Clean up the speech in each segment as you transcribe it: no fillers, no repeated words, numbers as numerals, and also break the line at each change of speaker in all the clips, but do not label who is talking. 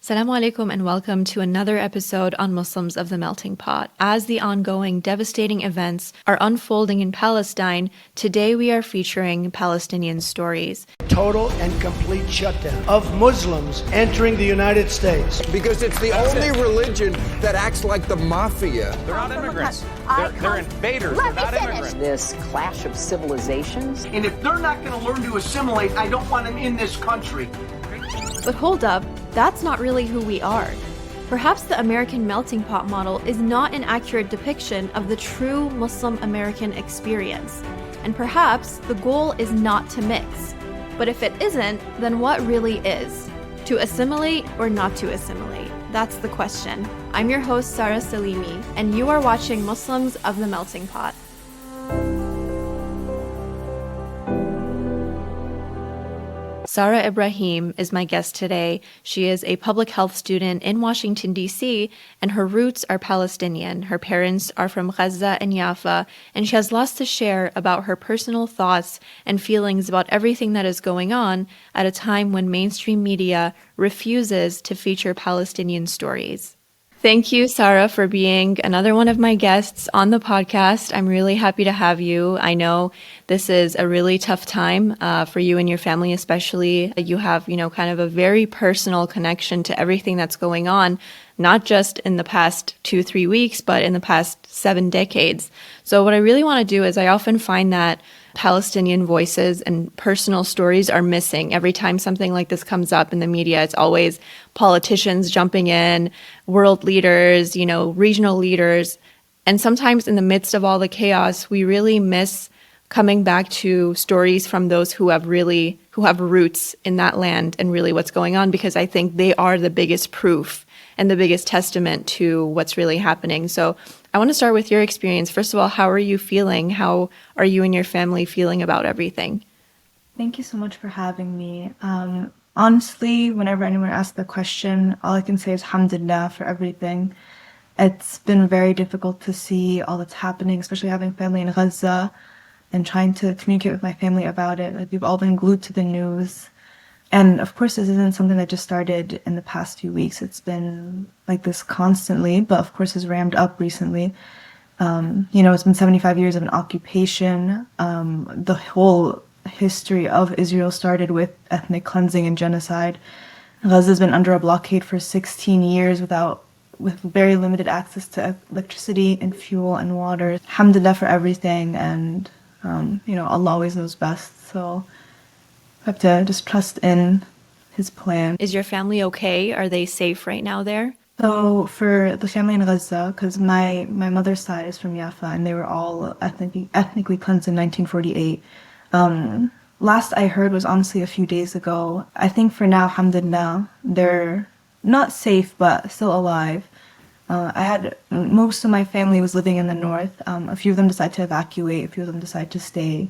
Assalamu alaikum and welcome to another episode on Muslims of the Melting Pot. As the ongoing devastating events are unfolding in Palestine, today we are featuring Palestinian stories.
Total and complete shutdown of Muslims entering the United States.
Because it's the only religion that acts like the mafia.
They're not immigrants. They're invaders. They're not immigrants.
This clash of civilizations.
And if they're not going to learn to assimilate, I don't want them in this country.
But hold up, that's not really who we are. Perhaps the American melting pot model is not an accurate depiction of the true Muslim American experience. And perhaps the goal is not to mix. But if it isn't, then what really is? To assimilate or not to assimilate? That's the question. I'm your host, Saras Salimi, and you are watching Muslims of the Melting Pot. Sara Ibrahim is my guest today. She is a public health student in Washington, D.C., and her roots are Palestinian. Her parents are from Gaza and Jaffa, and she has lots to share about her personal thoughts and feelings about everything that is going on at a time when mainstream media refuses to feature Palestinian stories. Thank you, Sara, for being another one of my guests on the podcast. I'm really happy to have you. I know this is a really tough time for you and your family, especially. You have, kind of a very personal connection to everything that's going on, not just in the past 2-3 weeks, but in the past 7 decades. So what I really want to do is I often find that Palestinian voices and personal stories are missing. Every time something like this comes up in the media, it's always politicians jumping in, world leaders, regional leaders. And sometimes in the midst of all the chaos, we really miss coming back to stories from those who have roots in that land and really what's going on, because I think they are the biggest proof and the biggest testament to what's really happening. So I want to start with your experience. First of all, how are you feeling? How are you and your family feeling about everything?
Thank you so much for having me. Honestly, whenever anyone asks the question, all I can say is alhamdulillah for everything. It's been very difficult to see all that's happening, especially having family in Gaza and trying to communicate with my family about it. Like, we've all been glued to the news. And of course, this isn't something that just started in the past few weeks. It's been like this constantly, but of course has ramped up recently. It's been 75 years of an occupation. The whole history of Israel started with ethnic cleansing and genocide. Gaza has been under a blockade for 16 years with very limited access to electricity and fuel and water. Alhamdulillah for everything, and Allah always knows best. So I have to just trust in His plan.
Is your family okay? Are they safe right now there?
So for the family in Gaza, because my mother's side is from Jaffa, and they were all ethnically cleansed in 1948. Last I heard was honestly a few days ago. I think for now, alhamdulillah, they're not safe, but still alive. Most of my family was living in the north. A few of them decided to evacuate, a few of them decided to stay.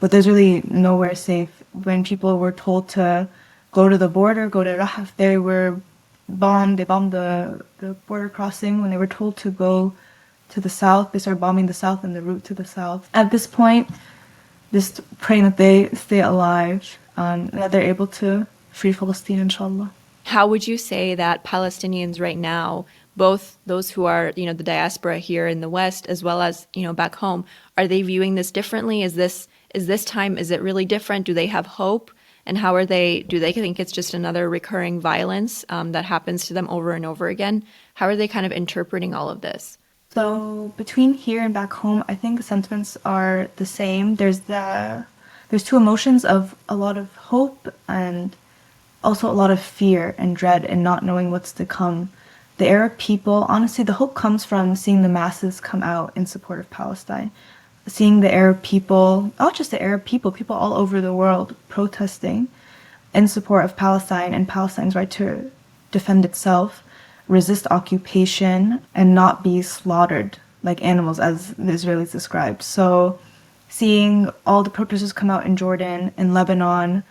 But there's really nowhere safe. When people were told to go to the border, go to Rafah, they were bombed. They bombed the border crossing. When they were told to go to the south, they started bombing the south and the route to the south. At this point, just praying that they stay alive and that they're able to free Palestine, inshallah.
How would you say that Palestinians right now, both those who are, the diaspora here in the West, as well as, back home, are they viewing this differently? Is this time, is it really different? Do they have hope? And do they think it's just another recurring violence that happens to them over and over again? How are they kind of interpreting all of this?
So between here and back home, I think the sentiments are the same. There's two emotions of a lot of hope and also a lot of fear and dread and not knowing what's to come. The Arab people, honestly, the hope comes from seeing the masses come out in support of Palestine. Seeing the Arab people, not just the Arab people all over the world protesting in support of Palestine and Palestine's right to defend itself, resist occupation, and not be slaughtered like animals, as the Israelis described. So seeing all the protesters come out in Jordan, in Lebanon,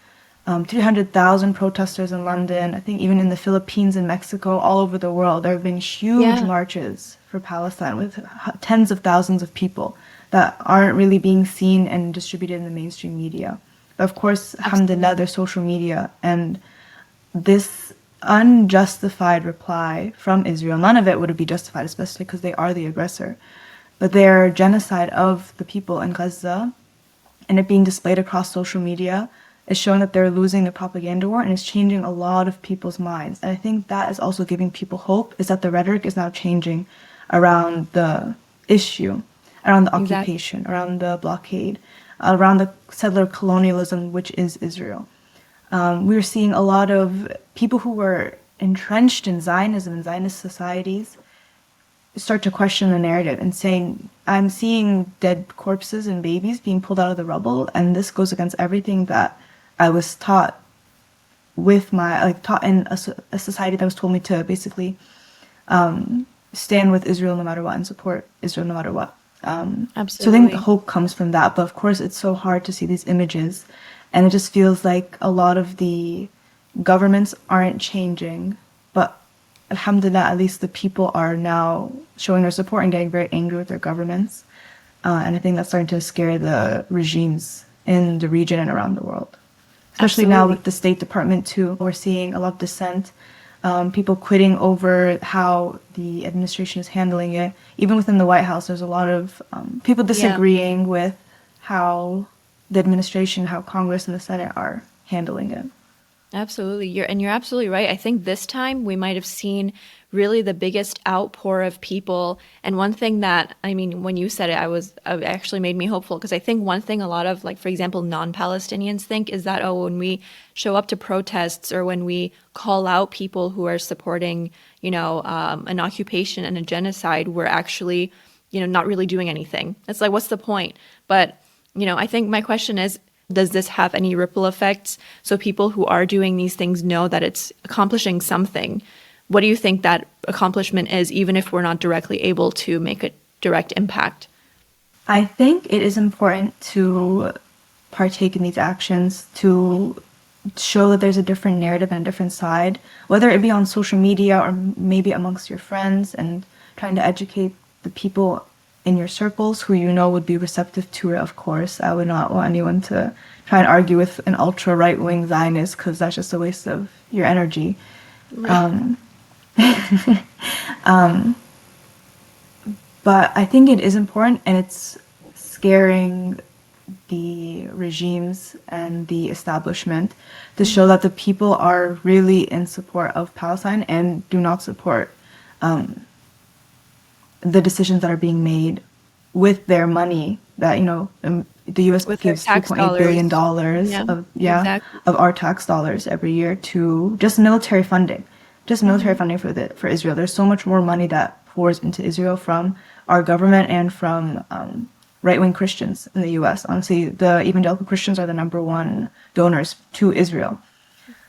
300,000 protesters in London, I think even in the Philippines and Mexico, all over the world, there have been huge marches for Palestine with tens of thousands of people that aren't really being seen and distributed in the mainstream media. But of course, alhamdulillah, there's social media, and this unjustified reply from Israel. None of it would be justified, especially because they are the aggressor. But their genocide of the people in Gaza and it being displayed across social media is showing that they're losing the propaganda war, and it's changing a lot of people's minds. And I think that is also giving people hope, is that the rhetoric is now changing around the issue, around the occupation, around the blockade, around the settler colonialism, which is Israel. We're seeing a lot of people who were entrenched in Zionism and Zionist societies start to question the narrative and saying, I'm seeing dead corpses and babies being pulled out of the rubble, and this goes against everything that I was taught with taught in a society that was told me to basically stand with Israel no matter what and support Israel no matter what.
Absolutely.
So I think hope comes from that, but of course it's so hard to see these images, and it just feels like a lot of the governments aren't changing, but alhamdulillah, at least the people are now showing their support and getting very angry with their governments. And I think that's starting to scare the regimes in the region and around the world. Especially now with the State Department too. We're seeing a lot of dissent, people quitting over how the administration is handling it. Even within the White House, there's a lot of people disagreeing with how the administration, how Congress and the Senate are handling it.
Absolutely. You're absolutely right. I think this time we might have seen really the biggest outpour of people. And one thing that, I mean, when you said it, it actually made me hopeful, because I think one thing a lot of, like, for example, non-Palestinians think is that, oh, when we show up to protests or when we call out people who are supporting, an occupation and a genocide, we're actually, not really doing anything. It's like, what's the point? But, I think my question is, does this have any ripple effects so people who are doing these things know that it's accomplishing something? What do you think that accomplishment is, even if we're not directly able to make a direct impact?
I think it is important to partake in these actions to show that there's a different narrative and a different side, whether it be on social media or maybe amongst your friends, and trying to educate the people in your circles who would be receptive to it, of course. I would not want anyone to try and argue with an ultra right-wing Zionist, because that's just a waste of your energy. Right. But I think it is important, and it's scaring the regimes and the establishment to show that the people are really in support of Palestine and do not support the decisions that are being made with their money that, the U.S. gives $2.8 billion of our tax dollars every year to just military funding. For Israel. There's so much more money that pours into Israel from our government and from right-wing Christians in the U.S. Honestly, the evangelical Christians are the number one donors to Israel.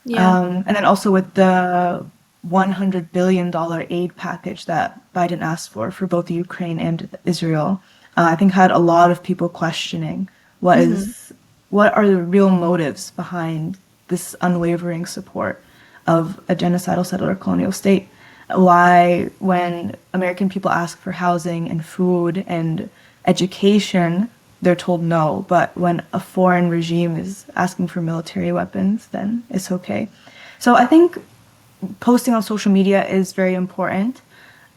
And then also with the $100 billion aid package that Biden asked for both Ukraine and Israel, I think had a lot of people questioning what are the real motives behind this unwavering support of a genocidal settler colonial state. Why, when American people ask for housing and food and education, they're told no, but when a foreign regime is asking for military weapons, then it's okay. So I think posting on social media is very important.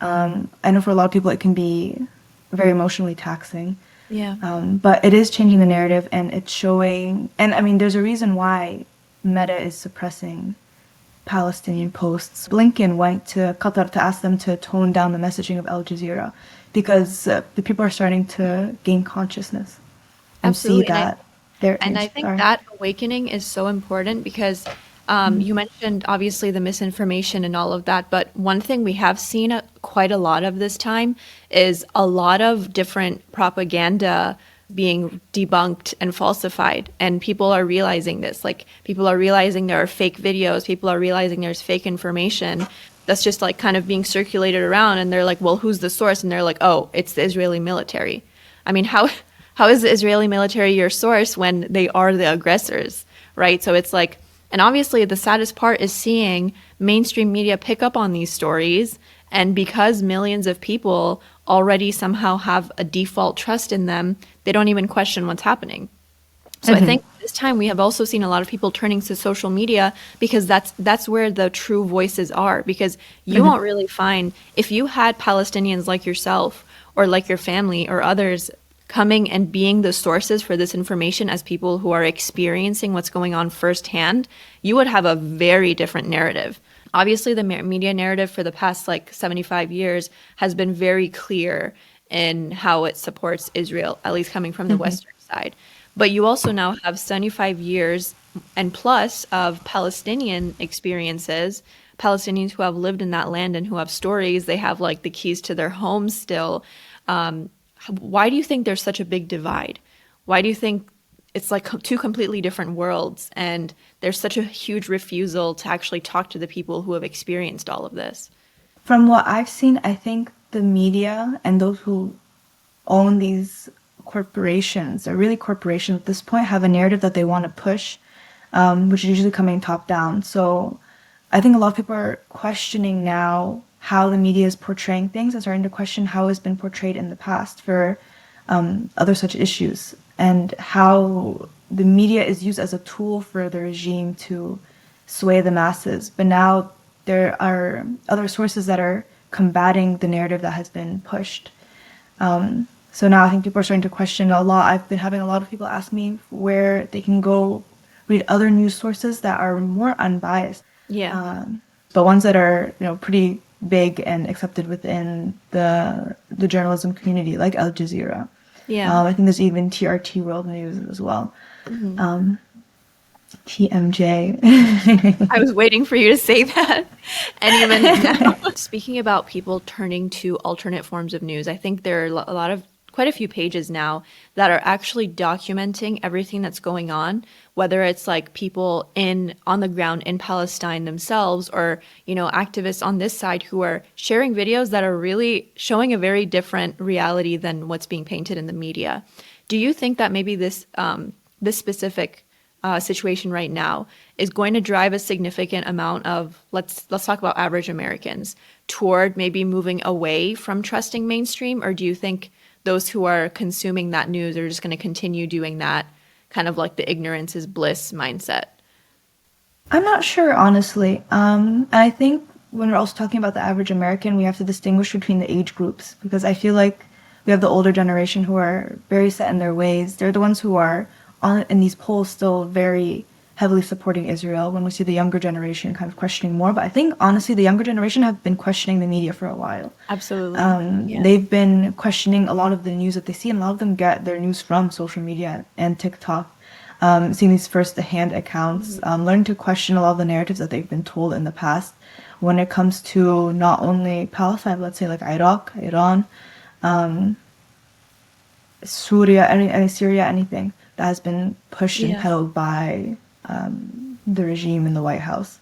I know for a lot of people it can be very emotionally taxing. But it is changing the narrative, and it's showing, and I mean, there's a reason why Meta is suppressing Palestinian posts. Blinken went to Qatar to ask them to tone down the messaging of Al Jazeera, because the people are starting to gain consciousness and see that
I think that awakening is so important, because you mentioned obviously the misinformation and all of that, but one thing we have seen quite a lot of this time is a lot of different propaganda being debunked and falsified, and people are realizing this. Like, people are realizing there are fake videos, people are realizing there's fake information that's just like kind of being circulated around, and they're like, well, who's the source? And they're like, oh, it's the Israeli military. I mean, how is the Israeli military your source when they are the aggressors, right? So it's like, and obviously the saddest part is seeing mainstream media pick up on these stories, and because millions of people already somehow have a default trust in them, they don't even question what's happening. So I think this time we have also seen a lot of people turning to social media because that's where the true voices are. Because you won't really find, if you had Palestinians like yourself or like your family or others coming and being the sources for this information as people who are experiencing what's going on firsthand, you would have a very different narrative. Obviously, the media narrative for the past like 75 years has been very clear in how it supports Israel, at least coming from the Western side. But you also now have 75 years and plus of Palestinian experiences, Palestinians who have lived in that land and who have stories. They have like the keys to their homes still. Why do you think there's such a big divide? Why do you think it's like two completely different worlds and there's such a huge refusal to actually talk to the people who have experienced all of this?
From what I've seen, I think the media and those who own these corporations, are really corporations at this point, have a narrative that they want to push, which is usually coming top down. So I think a lot of people are questioning now how the media is portraying things and starting to question how it's been portrayed in the past for other such issues, and how the media is used as a tool for the regime to sway the masses. But now there are other sources that are combating the narrative that has been pushed. So now I think people are starting to question a lot. I've been having a lot of people ask me where they can go read other news sources that are more unbiased.
Yeah.
But ones that are, pretty big and accepted within the journalism community, like Al Jazeera.
Yeah.
I think there's even TRT World News as well. TMJ.
I was waiting for you to say that. And even now, speaking about people turning to alternate forms of news, I think there are quite a few pages now that are actually documenting everything that's going on, whether it's like people on the ground in Palestine themselves or, activists on this side who are sharing videos that are really showing a very different reality than what's being painted in the media. Do you think that maybe this specific situation right now is going to drive a significant amount of, let's talk about average Americans, toward maybe moving away from trusting mainstream? Or do you think those who are consuming that news are just going to continue doing that, kind of like the ignorance is bliss mindset?
I'm not sure, honestly. And I think when we're also talking about the average American, we have to distinguish between the age groups, because I feel like we have the older generation who are very set in their ways. They're the ones who are in these polls still very heavily supporting Israel, when we see the younger generation kind of questioning more. But I think, honestly, the younger generation have been questioning the media for a while.
Absolutely.
Yeah. They've been questioning a lot of the news that they see, and a lot of them get their news from social media and TikTok, seeing these first-hand accounts, learning to question a lot of the narratives that they've been told in the past when it comes to not only Palestine, but let's say like Iraq, Iran, Syria, anything that has been pushed and peddled by the regime in the White House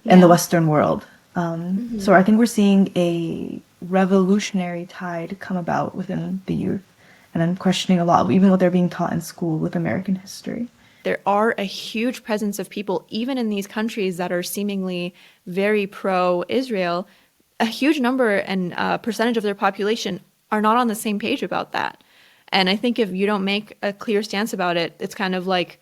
and the Western world. So I think we're seeing a revolutionary tide come about within the youth, and I'm questioning a lot of even what they're being taught in school with American history.
There are a huge presence of people, even in these countries that are seemingly very pro-Israel. A huge number and percentage of their population are not on the same page about that. And I think if you don't make a clear stance about it, it's kind of like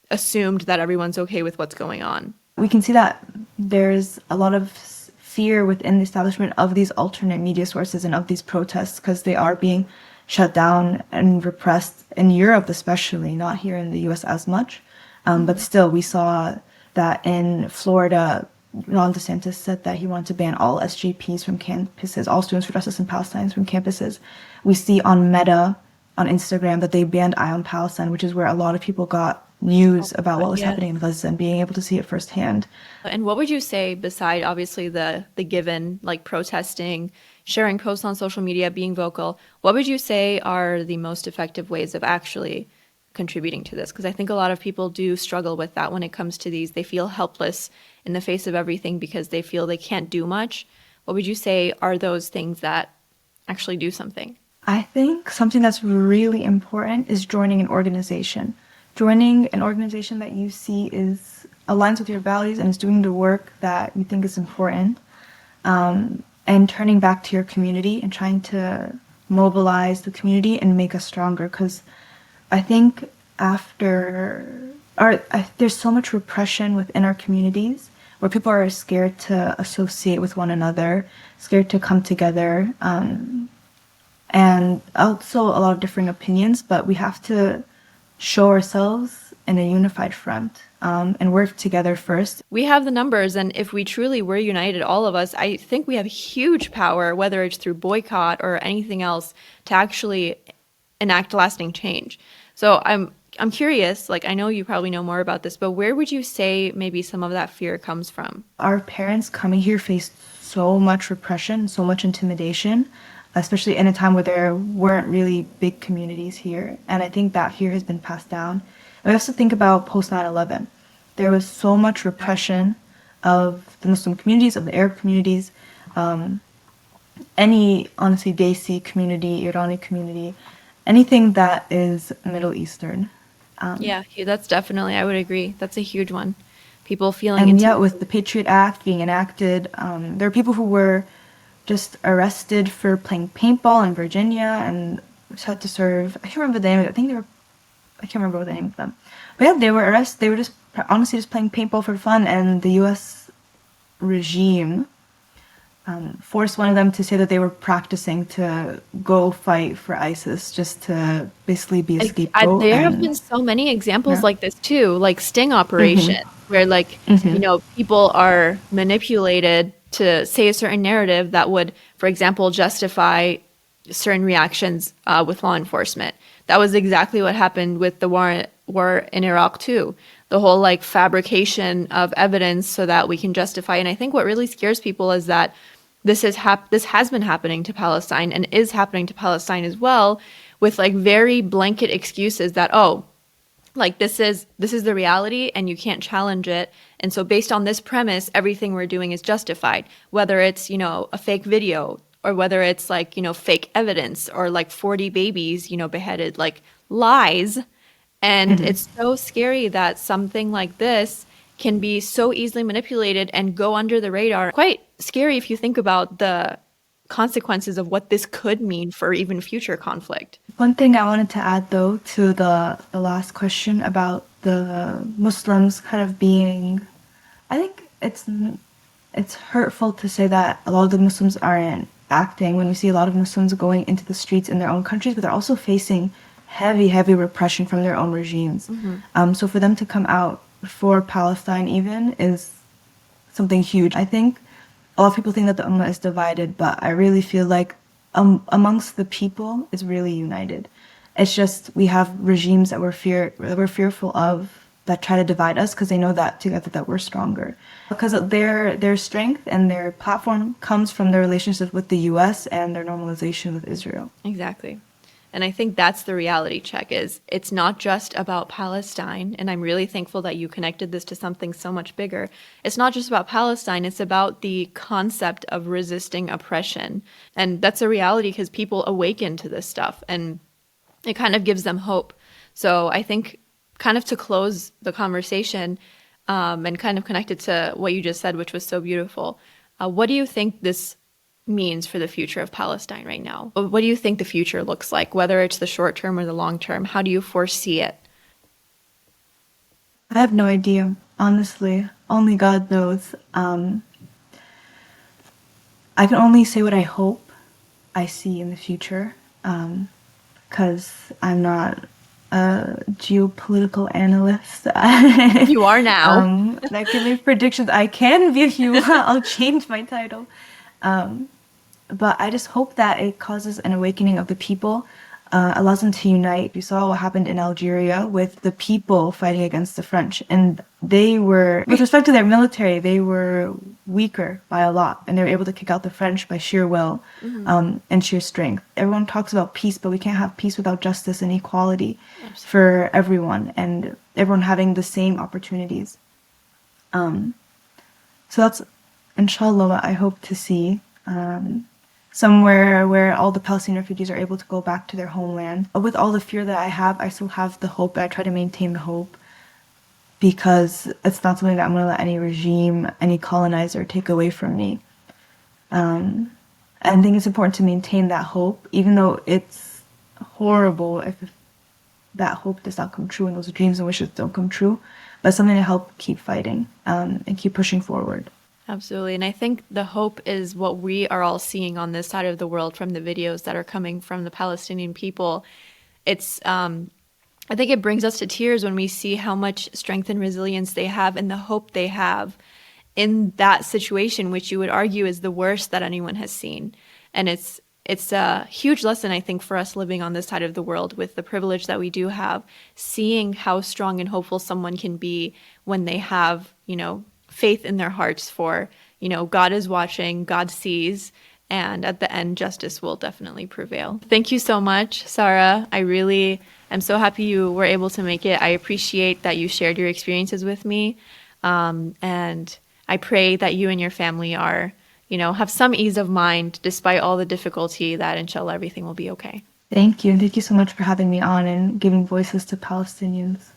assumed that everyone's okay with what's going on.
We can see that there's a lot of fear within the establishment of these alternate media sources and of these protests, because they are being shut down and repressed in Europe, especially, not here in the US as much. But still, we saw that in Florida, Ron DeSantis said that he wanted to ban all SJPs from campuses, all Students for Justice in Palestine from campuses. We see on Meta, on Instagram, that they banned Eye on Palestine, which is where a lot of people got news about what was happening in Gaza and being able to see it firsthand.
And what would you say, beside obviously the given, like protesting, sharing posts on social media, being vocal, what would you say are the most effective ways of actually contributing to this? Because I think a lot of people do struggle with that when it comes to these. They feel helpless in the face of everything because they feel they can't do much. What would you say are those things that actually do something?
I think something that's really important is joining an organization. Joining an organization that you see aligns with your values and is doing the work that you think is important, and turning back to your community and trying to mobilize the community and make us stronger. Because I think there's so much repression within our communities where people are scared to associate with one another, scared to come together, and also a lot of differing opinions, but we have to show ourselves in a unified front, and work together first.
We have the numbers, and if we truly were united, all of us, I think we have huge power, whether it's through boycott or anything else, to actually enact lasting change. So I'm curious, like I know you probably know more about this, but where would you say maybe some of that fear comes from?
Our parents coming here faced so much repression, so much intimidation, especially in a time where there weren't really big communities here. And I think that fear has been passed down. And we also think about post 9/11. There was so much repression of the Muslim communities, of the Arab communities, any, honestly, Desi community, Irani community, anything that is Middle Eastern.
Yeah, that's definitely, I would agree. That's a huge one. People feeling
And
into
yeah, with the Patriot Act being enacted, there are people who were just arrested for playing paintball in Virginia and had to serve. I can't remember the name of it. I can't remember the name of them. But yeah, they were arrested. They were just honestly just playing paintball for fun, and the U.S. regime forced one of them to say that they were practicing to go fight for ISIS just to basically be a scapegoat.
There have been so many examples like this too, like sting operation, where like, people are manipulated to say a certain narrative that would, for example, justify certain reactions with law enforcement. That was exactly what happened with the war in Iraq too. The whole like fabrication of evidence so that we can justify. And I think what really scares people is that this has been happening to Palestine and is happening to Palestine as well, with like very blanket excuses that, oh, like this is the reality and you can't challenge it. And so based on this premise, everything we're doing is justified, whether it's, a fake video or whether it's like, fake evidence or like 40 babies, beheaded, like lies. And it's so scary that something like this can be so easily manipulated and go under the radar. Quite scary if you think about the consequences of what this could mean for even future conflict.
One thing I wanted to add, though, to the last question about the Muslims kind of being, I think it's hurtful to say that a lot of the Muslims aren't acting when we see a lot of Muslims going into the streets in their own countries, but they're also facing heavy, heavy repression from their own regimes. So for them to come out for Palestine even is something huge. I think a lot of people think that the Ummah is divided, but I really feel like amongst the people is really united. It's just we have regimes that we're fearful of that try to divide us because they know that together that we're stronger. Because their strength and their platform comes from their relationship with the U.S. and their normalization with Israel.
Exactly. And I think that's the reality check, is it's not just about Palestine. And I'm really thankful that you connected this to something so much bigger. It's not just about Palestine. It's about the concept of resisting oppression. And that's a reality because people awaken to this stuff and it kind of gives them hope. So I think kind of to close the conversation and kind of connect it to what you just said, which was so beautiful. What do you think this means for the future of Palestine right now? What do you think the future looks like, whether it's the short term or the long term? How do you foresee it?
I have no idea, honestly. Only God knows. I can only say what I hope I see in the future, because I'm not a geopolitical analyst.
You are now.
That can make predictions. I can be if you want. I'll change my title. But I just hope that it causes an awakening of the people, allows them to unite. We saw what happened in Algeria with the people fighting against the French. And they were, with respect to their military, they were weaker by a lot. And they were able to kick out the French by sheer will and sheer strength. Everyone talks about peace, but we can't have peace without justice and equality for everyone and everyone having the same opportunities. So that's, inshallah, what I hope to see. Somewhere where all the Palestinian refugees are able to go back to their homeland. With all the fear that I have, I still have the hope, and I try to maintain the hope because it's not something that I'm going to let any regime, any colonizer take away from me. And I think it's important to maintain that hope, even though it's horrible if that hope does not come true and those dreams and wishes don't come true, but something to help keep fighting and keep pushing forward.
Absolutely. And I think the hope is what we are all seeing on this side of the world from the videos that are coming from the Palestinian people. It's, I think it brings us to tears when we see how much strength and resilience they have and the hope they have in that situation, which you would argue is the worst that anyone has seen. And it's a huge lesson, I think, for us living on this side of the world with the privilege that we do have, seeing how strong and hopeful someone can be when they have, faith in their hearts for, God is watching, God sees, and at the end, justice will definitely prevail. Thank you so much, Sarah. I really am so happy you were able to make it. I appreciate that you shared your experiences with me. And I pray that you and your family are, have some ease of mind despite all the difficulty, that inshallah everything will be okay.
Thank you. And thank you so much for having me on and giving voices to Palestinians.